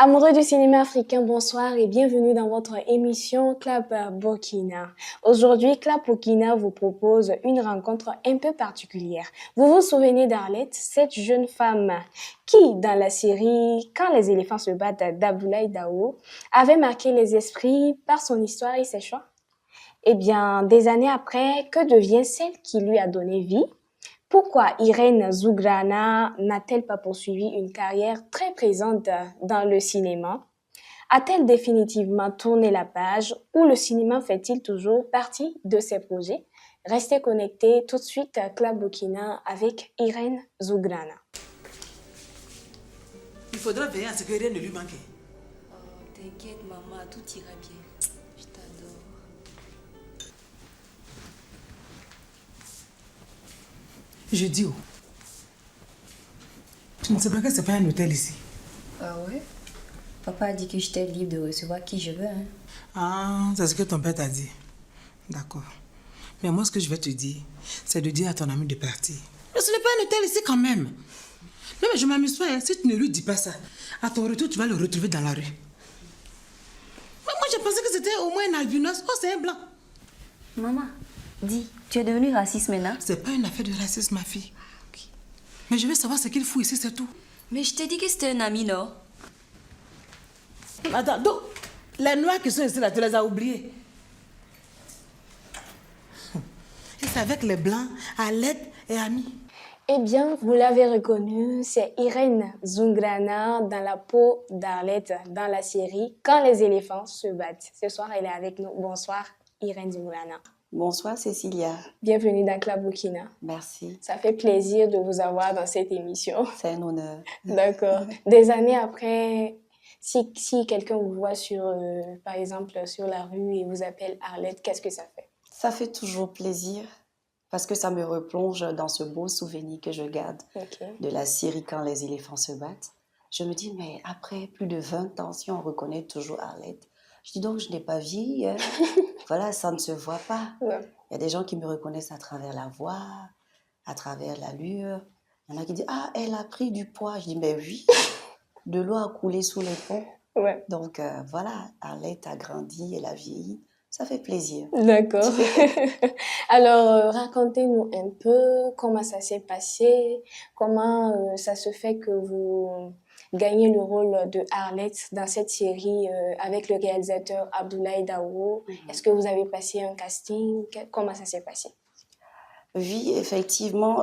Amoureux du cinéma africain, bonsoir et bienvenue dans votre émission Club Burkina. Aujourd'hui, Club Burkina vous propose une rencontre un peu particulière. Vous vous souvenez d'Arlette, cette jeune femme qui, dans la série Quand les éléphants se battent d'Abdoulaye Daouo, avait marqué les esprits par son histoire et ses choix? Eh bien, des années après, que devient celle qui lui a donné vie? Pourquoi Irène Zougrana n'a-t-elle pas poursuivi une carrière très présente dans le cinéma? A-t-elle définitivement tourné la page ou le cinéma fait-il toujours partie de ses projets? Restez connectés tout de suite à Club Burkina avec Irène Zougrana. Il faudra veiller à ce que rien ne lui manque. Oh, t'inquiète maman, tout ira bien. Je t'adore. Je dis, tu ne sais pas que c'est pas un hôtel ici. Ah ouais? Papa a dit que j'étais libre de recevoir qui je veux, hein. Ah, c'est ce que ton père t'a dit. D'accord. Mais moi, ce que je vais te dire, c'est de dire à ton ami de partir. Mais ce n'est pas un hôtel ici quand même. Non, mais je m'amuse pas, hein. Si tu ne lui dis pas ça, à ton retour, tu vas le retrouver dans la rue. Mais moi, je pensais que c'était au moins un albinos. Oh, c'est un blanc. Maman, dis, tu es devenue raciste maintenant? C'est pas une affaire de racisme, ma fille. Mais je veux savoir ce qu'il fout ici, c'est tout. Mais je t'ai dit que c'était un ami, non? Attends, donc, les noirs qui sont ici, là, tu les as oubliés. Et c'est avec les blancs, Alette et Ami. Eh bien, vous l'avez reconnue, c'est Irène Zougrana dans la peau d'Arlette dans la série Quand les éléphants se battent. Ce soir, elle est avec nous. Bonsoir, Irène Zougrana. Bonsoir Cécilia. Bienvenue dans Club Burkina. Merci. Ça fait plaisir de vous avoir dans cette émission. C'est un honneur. D'accord. Des années après, si quelqu'un vous voit par exemple, sur la rue et vous appelle Arlette, qu'est-ce que ça fait? Ça fait toujours plaisir parce que ça me replonge dans ce beau souvenir que je garde de la série Quand les éléphants se battent. Je me dis, mais après plus de 20 ans, si on reconnaît toujours Arlette, je dis donc je n'ai pas vieilli. Hein. Voilà, ça ne se voit pas. Ouais. Il y a des gens qui me reconnaissent à travers la voix, à travers l'allure. Il y en a qui disent, ah, elle a pris du poids. Je dis, mais oui, de l'eau a coulé sous les ponts. Ouais. Donc voilà, Arlette a grandi, elle a vieilli. Ça fait plaisir. D'accord. Alors, racontez-nous un peu comment ça s'est passé, comment ça se fait que vous gagnez le rôle de Arlette dans cette série avec le réalisateur Abdoulaye Daouo. Est-ce que vous avez passé un casting? Comment ça s'est passé? Oui, effectivement,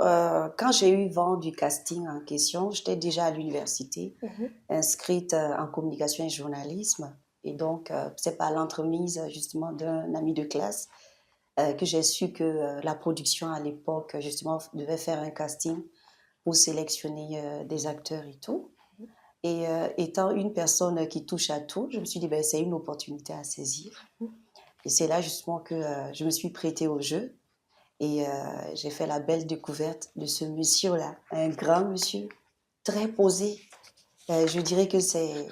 quand j'ai eu vent du casting en question, j'étais déjà à l'université, inscrite en communication et journalisme. Et donc, c'est par l'entremise justement d'un ami de classe que j'ai su que la production à l'époque, justement, devait faire un casting pour sélectionner des acteurs et tout. Et étant une personne qui touche à tout, je me suis dit, ben, c'est une opportunité à saisir. Et c'est là justement que je me suis prêtée au jeu. Et j'ai fait la belle découverte de ce monsieur-là, un grand monsieur, très posé. Je dirais que c'est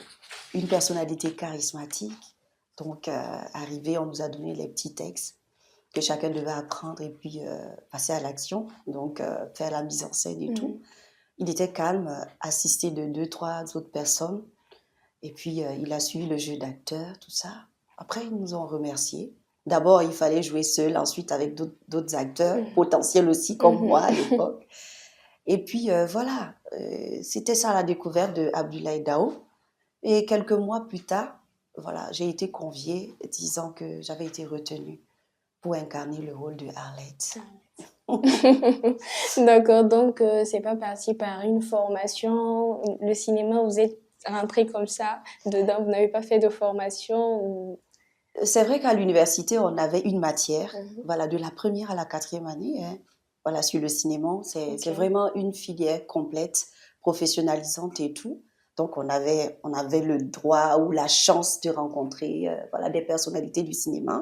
une personnalité charismatique. Donc, arrivé, on nous a donné les petits textes que chacun devait apprendre et puis passer à l'action. Donc, faire la mise en scène et tout. Il était calme, assisté de 2-3 autres personnes. Et puis, il a suivi le jeu d'acteur, tout ça. Après, ils nous ont remerciés. D'abord, il fallait jouer seul, ensuite avec d'autres acteurs, potentiels aussi, comme moi à l'époque. Et puis, voilà, c'était ça la découverte de Abdoulaye Daouo. Et quelques mois plus tard, voilà, j'ai été conviée, disant que j'avais été retenue pour incarner le rôle de Arlette. D'accord, donc c'est pas parti par une formation. Le cinéma, vous êtes rentré comme ça dedans, vous n'avez pas fait de formation ou... C'est vrai qu'à l'université, on avait une matière, voilà, de la première à la 4e année, hein, voilà, sur le cinéma. C'est vraiment une filière complète, professionnalisante et tout. Donc, on avait le droit ou la chance de rencontrer voilà, des personnalités du cinéma.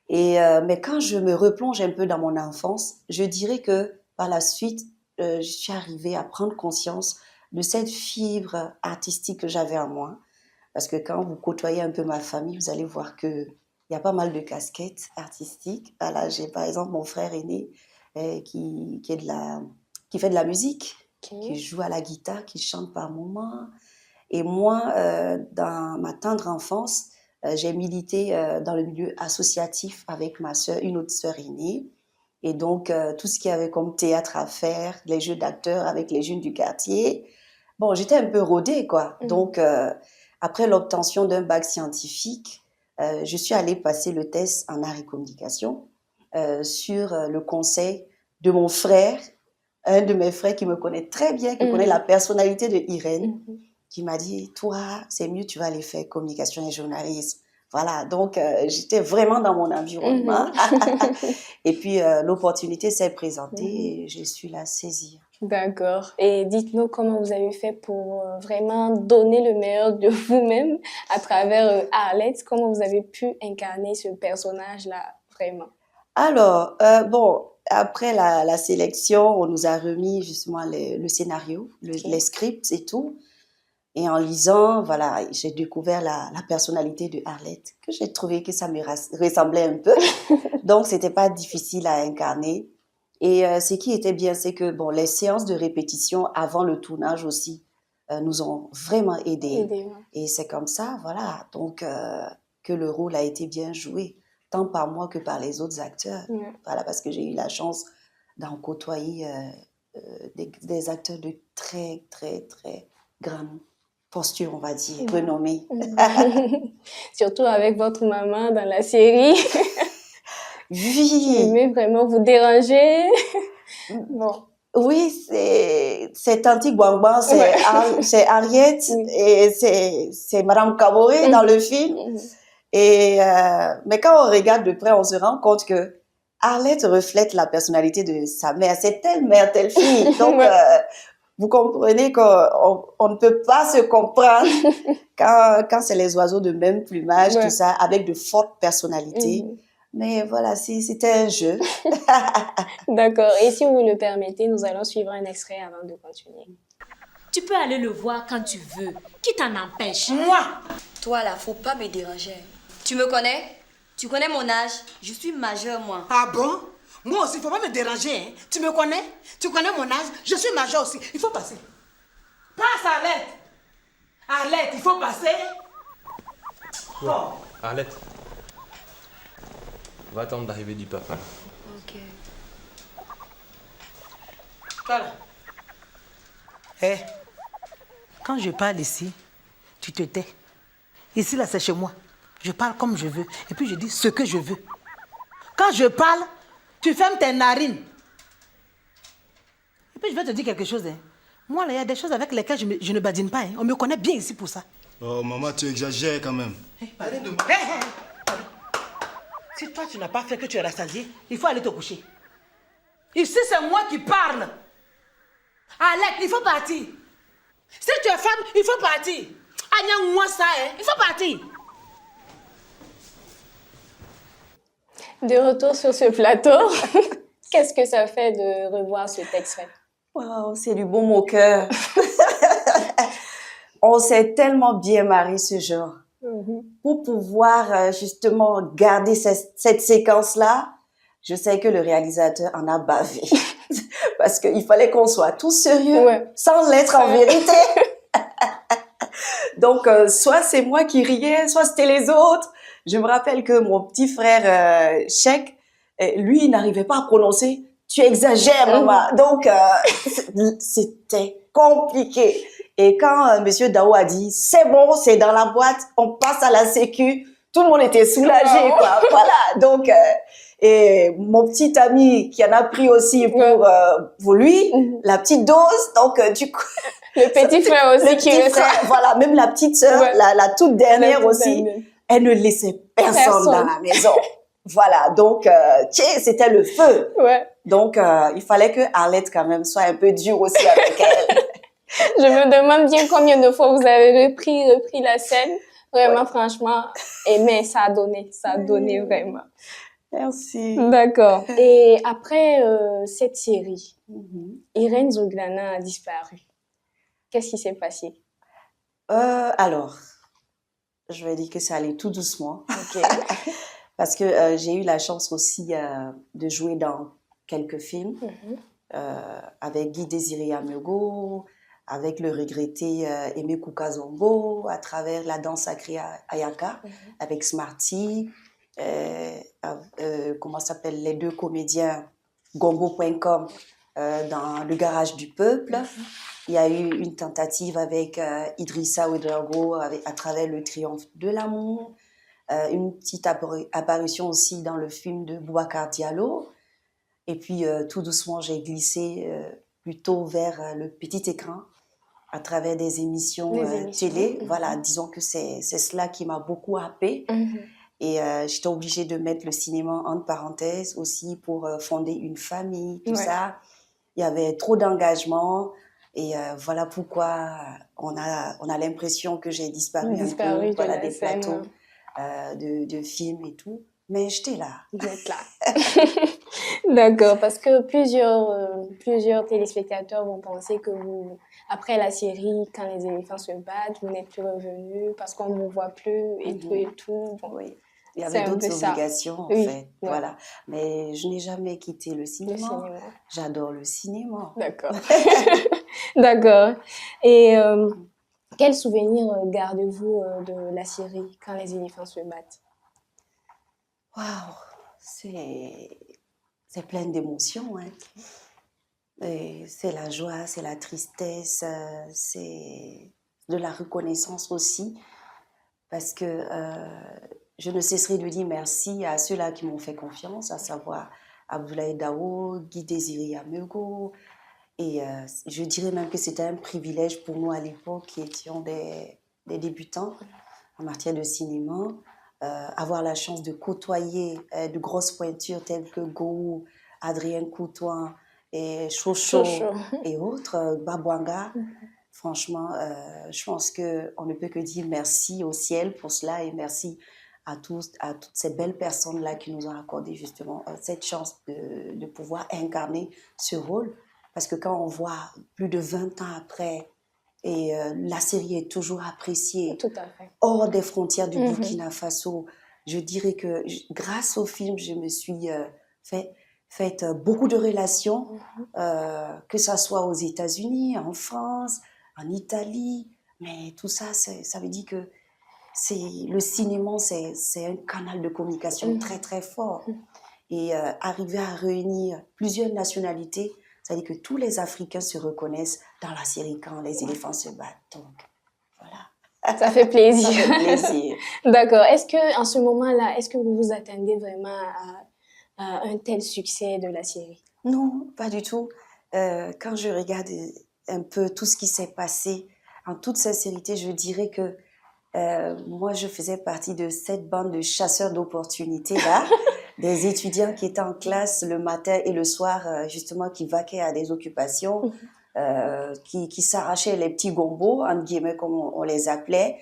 Et, mais quand je me replonge un peu dans mon enfance, je dirais que par la suite, je suis arrivée à prendre conscience de cette fibre artistique que j'avais en moi. Parce que quand vous côtoyez un peu ma famille, vous allez voir qu'il y a pas mal de casquettes artistiques. Voilà, j'ai par exemple mon frère aîné qui fait de la musique, qui joue à la guitare, qui chante par moments. Et moi, dans ma tendre enfance, j'ai milité dans le milieu associatif avec ma sœur, une autre sœur aînée. Et donc, tout ce qu'il y avait comme théâtre à faire, les jeux d'acteurs avec les jeunes du quartier. Bon, j'étais un peu rodée, quoi. Donc, après l'obtention d'un bac scientifique, je suis allée passer le test en art et communication sur le conseil de mon frère, un de mes frères qui me connaît très bien, qui connaît la personnalité de Irène, qui m'a dit, toi, c'est mieux, tu vas aller faire communication et journalisme. Voilà, donc j'étais vraiment dans mon environnement. Et puis l'opportunité s'est présentée et je suis la saisie. D'accord. Et dites-nous comment vous avez fait pour vraiment donner le meilleur de vous-même à travers Arlette. Comment vous avez pu incarner ce personnage-là, vraiment? Alors, bon, après la sélection, on nous a remis justement le scénario, les scripts et tout. Et en lisant, voilà, j'ai découvert la personnalité de Arlette, que j'ai trouvé que ça me ressemblait un peu. Donc, c'était pas difficile à incarner. Et ce qui était bien, c'est que bon, les séances de répétition avant le tournage aussi nous ont vraiment aidés. Et c'est comme ça, voilà, donc que le rôle a été bien joué, tant par moi que par les autres acteurs. Voilà, parce que j'ai eu la chance d'en côtoyer des acteurs de très, très, très grande posture, on va dire, renommée. Surtout avec votre maman dans la série. Oui. Mais vraiment vous déranger. Bon. Oui, c'est Tanti Guangban, c'est Ariette et c'est Madame Kaboré dans le film. Et mais quand on regarde de près, on se rend compte que Arlette reflète la personnalité de sa mère. C'est telle mère, telle fille. Donc vous comprenez qu'on ne peut pas se comprendre quand c'est les oiseaux de même plumage, tout ça, avec de fortes personnalités. Mais voilà, c'était un jeu. D'accord. Et si vous le permettez, nous allons suivre un extrait avant de continuer. Tu peux aller le voir quand tu veux. Qui t'en empêche? Moi? Toi là, faut pas me déranger. Tu me connais? Tu connais mon âge? Je suis majeure, moi. Ah bon? Moi aussi, il ne faut pas me déranger. Hein? Tu me connais? Tu connais mon âge? Je suis majeure aussi. Il faut passer. Passe, Arlette. Arlette, il faut passer. Bon. Arlette. Va attendre l'arrivée du papa. Ok. Voilà. Hé, quand je parle ici, tu te tais. Ici, là, c'est chez moi. Je parle comme je veux. Et puis, je dis ce que je veux. Quand je parle, tu fermes tes narines. Et puis, je vais te dire quelque chose. Hein. Moi, là, il y a des choses avec lesquelles je ne badine pas. Hein. On me connaît bien ici pour ça. Oh, maman, tu exagères quand même. Parlez de moi. Si toi, tu n'as pas fait que tu es rassasié, il faut aller te coucher. Ici, c'est moi qui parle. Alec, il faut partir. Si tu es femme, il faut partir. Agnès, moi ça, hein. Il faut partir. De retour sur ce plateau, qu'est-ce que ça fait de revoir cet extrait? Wow, c'est du baume au cœur. On s'est tellement bien marié ce jour. Pour pouvoir justement garder cette séquence-là, je sais que le réalisateur en a bavé. Parce qu'il fallait qu'on soit tous sérieux, sans l'être en vérité. Donc, soit c'est moi qui riais, soit c'était les autres. Je me rappelle que mon petit frère Cheikh, lui, il n'arrivait pas à prononcer « tu exagères, maman ». Donc, c'était compliqué. Et quand Monsieur Dao a dit « c'est bon, c'est dans la boîte, on passe à la sécu », tout le monde était soulagé, quoi. Voilà, donc... et mon petit ami qui en a pris aussi pour lui, la petite dose, donc du coup... Le petit frère aussi qui ressent. Voilà, même la petite sœur, la toute dernière aussi, elle ne laissait personne dans la maison. Voilà, donc c'était le feu. Donc il fallait que Arlette quand même soit un peu dure aussi avec elle. Je me demande bien combien de fois vous avez repris la scène. Vraiment, franchement, mais ça a donné vraiment. Merci. D'accord. Et après cette série, Irène Zonglana a disparu. Qu'est-ce qui s'est passé? Alors, je vais dire que ça allait tout doucement. Parce que j'ai eu la chance aussi de jouer dans quelques films avec Guy Désiré Amego, avec le regretté Aimé Kukazombo, à travers la danse sacrée Ayaka, avec Smarty, comment s'appelle les deux comédiens Gombo.com dans le garage du peuple. Il y a eu une tentative avec Idrissa Ouedraogo à travers le triomphe de l'amour. Une petite apparition aussi dans le film de Boubacar Diallo. Et puis, tout doucement, j'ai glissé plutôt vers le petit écran à travers des émissions, télé. Voilà, disons que c'est cela qui m'a beaucoup happée. Et j'étais obligée de mettre le cinéma entre parenthèses aussi pour fonder une famille, tout ça. Il y avait trop d'engagement. Et voilà pourquoi on a l'impression que j'ai disparu un peu voilà, des plateaux de films et tout. Mais j'étais là. Vous êtes là. D'accord, parce que plusieurs téléspectateurs vont penser que vous, après la série, quand les éléphants se battent, vous n'êtes plus revenu parce qu'on ne vous voit plus et tout et tout. Bon, oui. Il y avait d'autres obligations, en fait. Voilà. Mais je n'ai jamais quitté le cinéma. J'adore le cinéma. D'accord. D'accord. Et quel souvenir gardez-vous de la série Quand les éléphants se battent? Waouh, c'est plein d'émotions. Hein. C'est la joie, c'est la tristesse, c'est de la reconnaissance aussi. Parce que je ne cesserai de dire merci à ceux-là qui m'ont fait confiance, à savoir Abdoulaye Dao, Guy Désiré Amego. Et je dirais même que c'était un privilège pour nous à l'époque qui étions des débutants en matière de cinéma, avoir la chance de côtoyer de grosses pointures telles que Gou, Adrienne Coutouin et Chocho et autres, Babouanga. Franchement, je pense qu'on ne peut que dire merci au ciel pour cela et merci à toutes ces belles personnes-là qui nous ont accordé justement cette chance de pouvoir incarner ce rôle. Parce que quand on voit plus de 20 ans après, et la série est toujours appréciée, tout à fait, hors des frontières du Burkina Faso, je dirais que grâce au film, je me suis fait beaucoup de relations, que ça soit aux États-Unis, en France, en Italie, mais tout ça, ça veut dire que le cinéma, c'est un canal de communication très, très fort. Et arriver à réunir plusieurs nationalités, ça veut dire que tous les Africains se reconnaissent dans la série Quand les éléphants se battent. Donc, voilà. Ça fait plaisir. Ça fait plaisir. D'accord. Est-ce que en ce moment-là, est-ce que vous vous attendez vraiment à un tel succès de la série? Non, pas du tout. Quand je regarde un peu tout ce qui s'est passé, en toute sincérité, je dirais que moi, je faisais partie de cette bande de chasseurs d'opportunités là, des étudiants qui étaient en classe le matin et le soir, justement, qui vaquaient à des occupations, qui s'arrachaient les petits gombos, entre guillemets, comme on les appelait.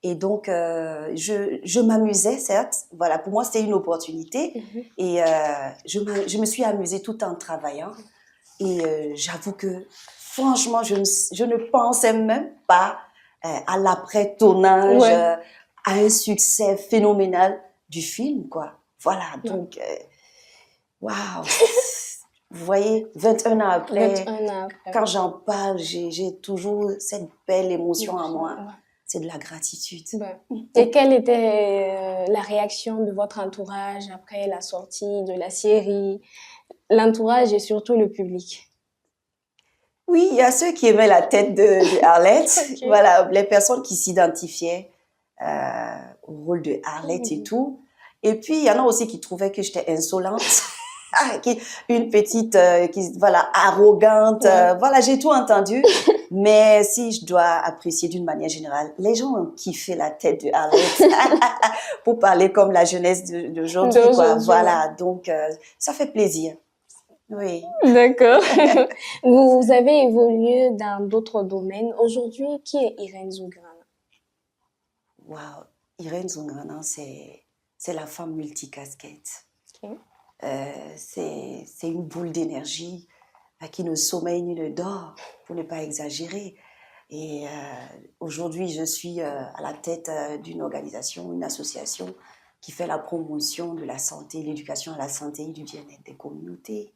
Et donc, je m'amusais, certes. Voilà, pour moi, c'était une opportunité. Et je me suis amusée tout en travaillant. Et j'avoue que, franchement, je ne pensais même pas à l'après-tournage, à un succès phénoménal du film, quoi. Voilà, donc, waouh! Vous voyez, 21 ans après, quand j'en parle, j'ai toujours cette belle émotion en moi. C'est de la gratitude. Et quelle était la réaction de votre entourage après la sortie de la série? L'entourage et surtout le public. Oui, il y a ceux qui aimaient la tête de Arlette, voilà, les personnes qui s'identifiaient au rôle de Arlette et tout. Et puis, il y en a aussi qui trouvaient que j'étais insolente, une petite, voilà, arrogante. Voilà, j'ai tout entendu. Mais si je dois apprécier d'une manière générale, les gens ont kiffé la tête de Arlette pour parler comme la jeunesse d'aujourd'hui, quoi. Voilà, donc ça fait plaisir. Oui. D'accord. Vous avez évolué dans d'autres domaines. Aujourd'hui, qui est Irène Zougrana? Waouh, Irène Zougrana, c'est la femme multicasquette. C'est une boule d'énergie qui ne sommeille ni ne dort, pour ne pas exagérer. Et aujourd'hui, je suis à la tête d'une organisation, une association qui fait la promotion de la santé, l'éducation à la santé et du bien-être des communautés.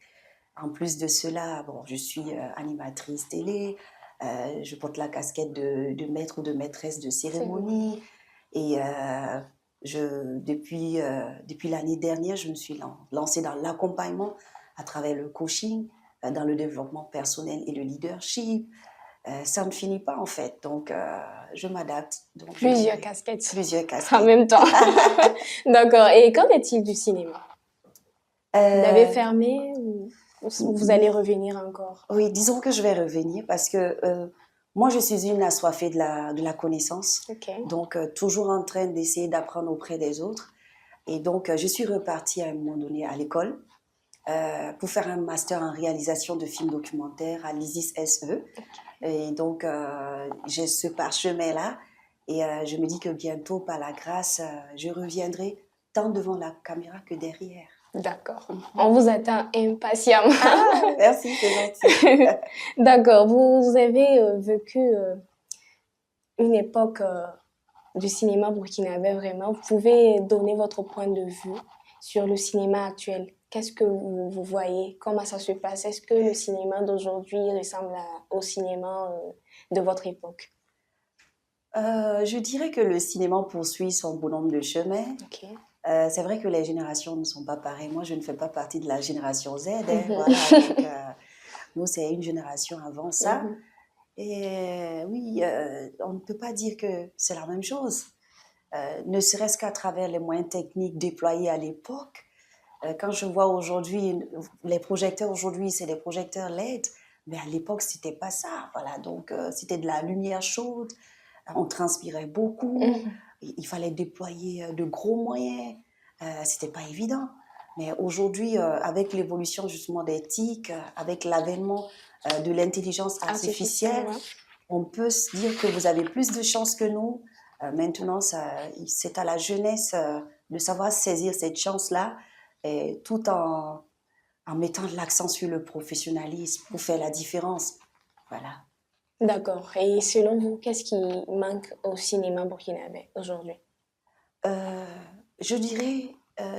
En plus de cela, bon, je suis animatrice télé, Je porte la casquette de maître ou de maîtresse de cérémonie. Et depuis l'année dernière, je me suis lancée dans l'accompagnement à travers le coaching, dans le développement personnel et le leadership. Ça ne finit pas en fait, donc je m'adapte. Donc, Plusieurs casquettes. Plusieurs casquettes. En même temps. D'accord. Et qu'en est-il du cinéma? Vous avez fermé ou vous allez revenir encore? Oui, disons que je vais revenir parce que moi, je suis une assoiffée de la connaissance. Ok. Donc, toujours en train d'essayer d'apprendre auprès des autres. Et donc, je suis repartie à un moment donné à l'école pour faire un master en réalisation de films documentaires à l'ISIS SE. Et donc, j'ai ce parchemin-là et je me dis que bientôt, par la grâce, je reviendrai tant devant la caméra que derrière. D'accord. On vous attend impatiemment. Ah, merci, c'est gentil. D'accord. Vous avez vécu une époque du cinéma burkinabé vraiment. Vous pouvez donner votre point de vue sur le cinéma actuel. Qu'est-ce que vous voyez? Comment ça se passe? Est-ce que le cinéma d'aujourd'hui ressemble au cinéma de votre époque? Je dirais que le cinéma poursuit son bonhomme de chemin. Ok. C'est vrai que les générations ne sont pas pareilles. Moi, je ne fais pas partie de la génération Z. Voilà, donc, nous, c'est une génération avant ça. Et oui, on ne peut pas dire que c'est la même chose. Ne serait-ce qu'à travers les moyens techniques déployés à l'époque. Quand je vois aujourd'hui, les projecteurs aujourd'hui, c'est des projecteurs LED. Mais à l'époque, c'était pas ça. Voilà, donc c'était de la lumière chaude. On transpirait beaucoup. Il fallait déployer de gros moyens. C'était pas évident. Mais aujourd'hui, avec l'évolution justement des TIC, avec l'avènement de l'intelligence artificielle, on peut se dire que vous avez plus de chance que nous. Maintenant, c'est à la jeunesse de savoir saisir cette chance-là, et tout en mettant l'accent sur le professionnalisme pour faire la différence. Voilà. D'accord. Et selon vous, qu'est-ce qui manque au cinéma burkinabé aujourd'hui? Je dirais,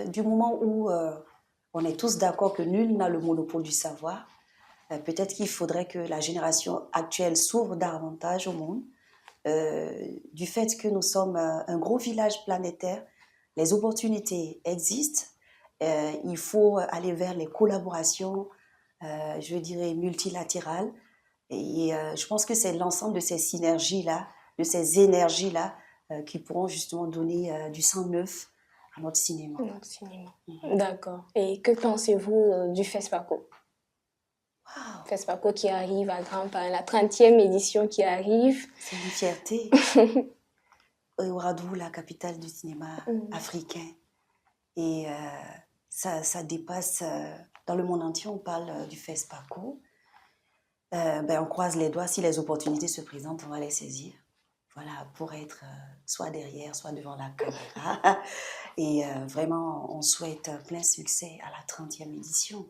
du moment où on est tous d'accord que nul n'a le monopole du savoir, peut-être qu'il faudrait que la génération actuelle s'ouvre davantage au monde. Du fait que nous sommes un gros village planétaire, les opportunités existent. Il faut aller vers les collaborations, je dirais, multilatérales. Et je pense que c'est l'ensemble de ces synergies-là, de ces énergies-là, qui pourront justement donner du sang neuf à notre cinéma. Notre cinéma. D'accord. Et que pensez-vous du FESPACO? Wow. FESPACO qui arrive à grands pas, la 30e édition qui arrive. C'est une fierté. Ouagadougou, la capitale du cinéma africain. Et ça dépasse, dans le monde entier, on parle du FESPACO. On croise les doigts, si les opportunités se présentent, on va les saisir. Voilà, pour être soit derrière, soit devant la caméra. Et vraiment, on souhaite plein succès à la 30e édition.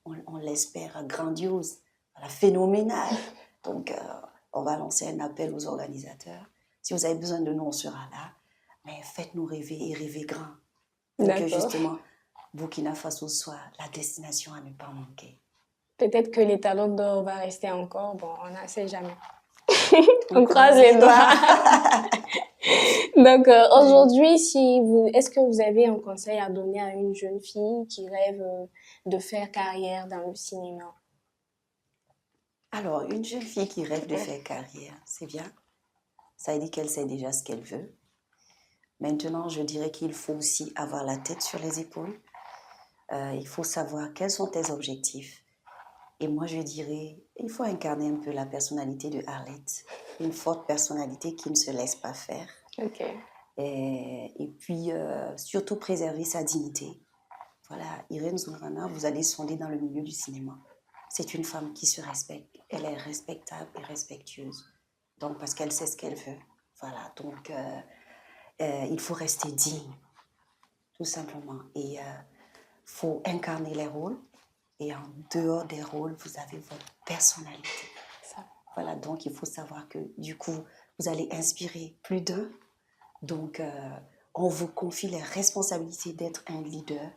On l'espère grandiose, voilà, phénoménale. Donc, on va lancer un appel aux organisateurs. Si vous avez besoin de nous, on sera là. Mais faites-nous rêver et rêver grand. Pour que justement, Burkina Faso soit la destination à ne pas manquer. Peut-être que les talents d'or va rester encore. Bon, on ne sait jamais. On croise les doigts. Donc, aujourd'hui, est-ce que vous avez un conseil à donner à une jeune fille qui rêve de faire carrière dans le cinéma? Alors, une jeune fille qui rêve de faire carrière, c'est bien. Ça dit qu'elle sait déjà ce qu'elle veut. Maintenant, je dirais qu'il faut aussi avoir la tête sur les épaules. Il faut savoir quels sont tes objectifs. Et moi, je dirais, il faut incarner un peu la personnalité de Arlette. Une forte personnalité qui ne se laisse pas faire. Ok. Et puis, surtout préserver sa dignité. Voilà, Irène Zourana, vous allez sonder dans le milieu du cinéma. C'est une femme qui se respecte. Elle est respectable et respectueuse. Donc, parce qu'elle sait ce qu'elle veut. Voilà, donc, il faut rester digne, tout simplement. Et il faut incarner les rôles. Et en dehors des rôles, vous avez votre personnalité. Ça. Voilà, donc il faut savoir que du coup, vous allez inspirer plus d'un. Donc, on vous confie les responsabilités d'être un leader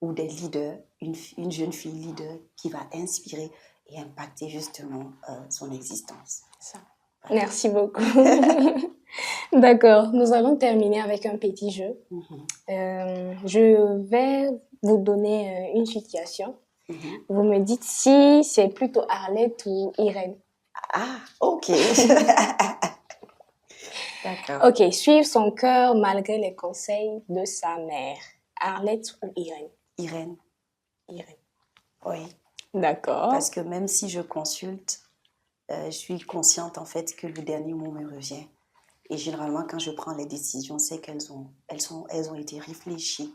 ou des leaders, une jeune fille leader qui va inspirer et impacter justement son existence. Ça. Merci beaucoup. D'accord, nous allons terminer avec un petit jeu. Je vais vous donner une situation. Vous me dites si c'est plutôt Arlette ou Irène. Ah, ok. D'accord. Ok, suivre son cœur malgré les conseils de sa mère. Arlette ou Irène? Irène, Irène. oui. D'accord. Parce que même si je consulte, je suis consciente en fait que le dernier mot me revient. Et généralement, quand je prends les décisions, c'est qu'elles ont été réfléchies.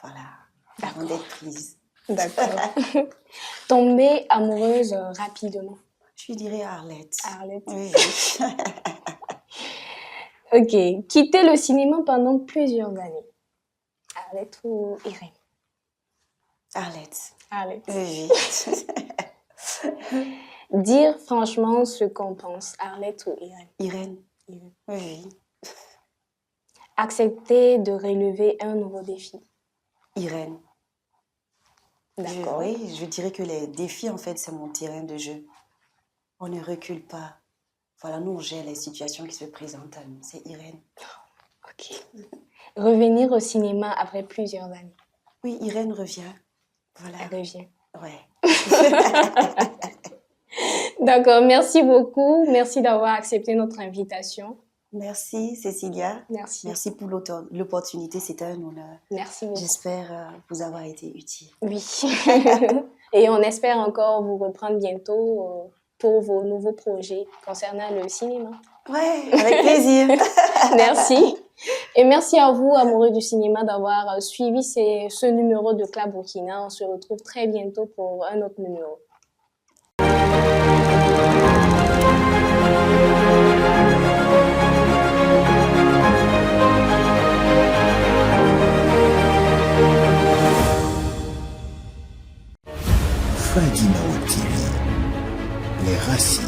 Voilà, avant d'être prises. D'accord. Tomber amoureuse rapidement. Je dirais Arlette. Arlette. Oui. Ok, quitter le cinéma pendant plusieurs années. Arlette ou Irène? Arlette. Arlette. Oui. Dire franchement ce qu'on pense. Arlette ou Irène? Irène. Irène. Oui. Accepter de relever un nouveau défi. Irène. D'accord. Oui, je dirais que les défis, en fait, c'est mon terrain de jeu. On ne recule pas. Voilà, nous, on gère les situations qui se présentent à nous. C'est Irène. Ok. Revenir au cinéma après plusieurs années. Oui, Irène revient. Voilà. Elle revient. Ouais. D'accord, merci beaucoup. Merci d'avoir accepté notre invitation. Merci, Cécilia. Merci. Merci pour l'opportunité. C'était un honneur. Merci beaucoup. J'espère vous avoir été utile. Oui. Et on espère encore vous reprendre bientôt pour vos nouveaux projets concernant le cinéma. Ouais, avec plaisir. Merci. Et merci à vous, amoureux du cinéma, d'avoir suivi ce numéro de Club Burkina. On se retrouve très bientôt pour un autre numéro. Faginawa TV, les racines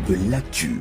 de l'actu.